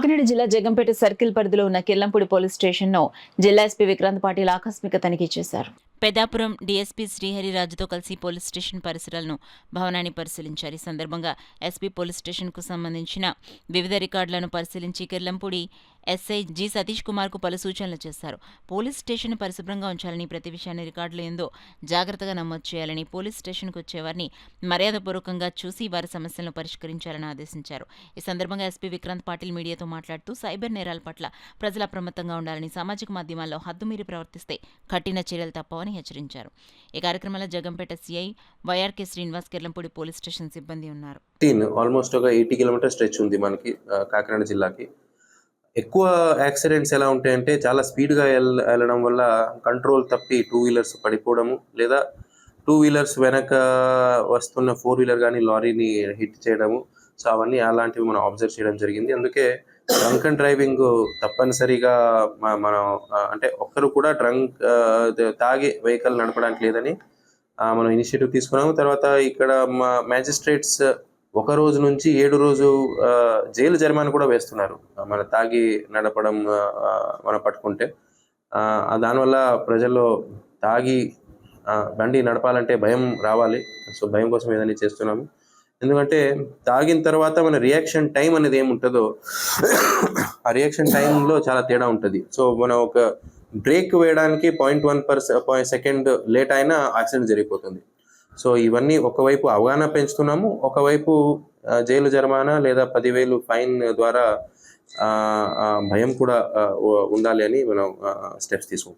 కాకినాడ జిల్లా జగంపేట సర్కిల్ పరిధిలో ఉన్న కిల్లంపూడి పోలీస్ స్టేషన్ను జిల్లా ఎస్పీ విక్రాంత్ పాటిల్ ఆకస్మిక తనిఖీ చేశారు. పెద్దాపురం డీఎస్పీ శ్రీహరిరాజుతో కలిసి పోలీస్ స్టేషన్ పరిసరాలను భవనాన్ని పరిశీలించారు. ఈ సందర్భంగా ఎస్పీ పోలీస్ స్టేషన్కు సంబంధించిన వివిధ రికార్డులను పరిశీలించి కిల్లంపూడి ఎస్ఐ జి సతీష్ కుమార్కు పలు సూచనలు చేశారు. పోలీస్ స్టేషన్ పరిశుభ్రంగా ఉంచాలని, ప్రతి విషయాన్ని రికార్డులు ఏందో జాగ్రత్తగా నమోదు చేయాలని, పోలీస్ స్టేషన్కు వచ్చేవారిని మర్యాదపూర్వకంగా చూసి వారి సమస్యలను పరిష్కరించాలని ఆదేశించారు. ఈ సందర్భంగా ఎస్పీ విక్రాంత్ పాటిల్ మీడియాతో మాట్లాడుతూ సైబర్ నేరాల పట్ల ప్రజలు అప్రమత్తంగా ఉండాలని, సామాజిక మాధ్యమాల్లో హద్దుమీరి ప్రవర్తిస్తే కఠిన చర్యలు తప్పవని హెచ్చరించారు. ఈ కార్యక్రమంలో Jaggampeta CI YRK Srinivas, Kirlampudi police station సిబ్బంది ఉన్నారు. ఆల్మోస్ట్ ఒక 80 కిలోమీటర్ స్ట్రెచ్ ఉంది మనకి కాకినాడ జిల్లాకి. ఎక్కువ యాక్సిడెంట్స్ ఎలా ఉంటాయంటే చాలా స్పీడ్గా వెళ్ళడం వల్ల కంట్రోల్ తప్పి 2 వీలర్స్ పడిపోవడము, లేదా 2 వీలర్స్ వెనక వస్తున్న 4 వీలర్ కానీ లారీని హిట్ చేయడము. సో అవన్నీ అలాంటివి మనం అబ్జర్వ్ చేయడం జరిగింది. అందుకే డ్రంక్ అండ్ డ్రైవింగ్ తప్పనిసరిగా మనం అంటే ఒక్కరు కూడా తాగి వెహికల్ నడపడానికి లేదని మనం ఇనిషియేటివ్ తీసుకున్నాము. తర్వాత ఇక్కడ మ్యాజిస్ట్రేట్స్ 1 రోజు నుంచి 7 రోజు జైలు జరిమానా కూడా వేస్తున్నారు మన తాగి నడపడం మనం పట్టుకుంటే. దానివల్ల ప్రజల్లో తాగి బండి నడపాలంటే భయం రావాలి. సో భయం కోసం ఏదైనా చేస్తున్నాము. ఎందుకంటే తాగిన తర్వాత మన రియాక్షన్ టైం అనేది ఏముంటుందో ఆ రియాక్షన్ టైంలో చాలా తేడా ఉంటుంది. సో మనం ఒక బ్రేక్ వేయడానికి 0.1 సెకండ్ లేట్ అయినా యాక్సిడెంట్ జరిగిపోతుంది. సో ఇవన్నీ ఒకవైపు అవగాహన పెంచుతున్నాము, ఒకవైపు జైలు జరిమానా లేదా 10,000 ఫైన్ ద్వారా భయం కూడా ఉండాలి అని మనం స్టెప్స్ తీసుకుంటాం.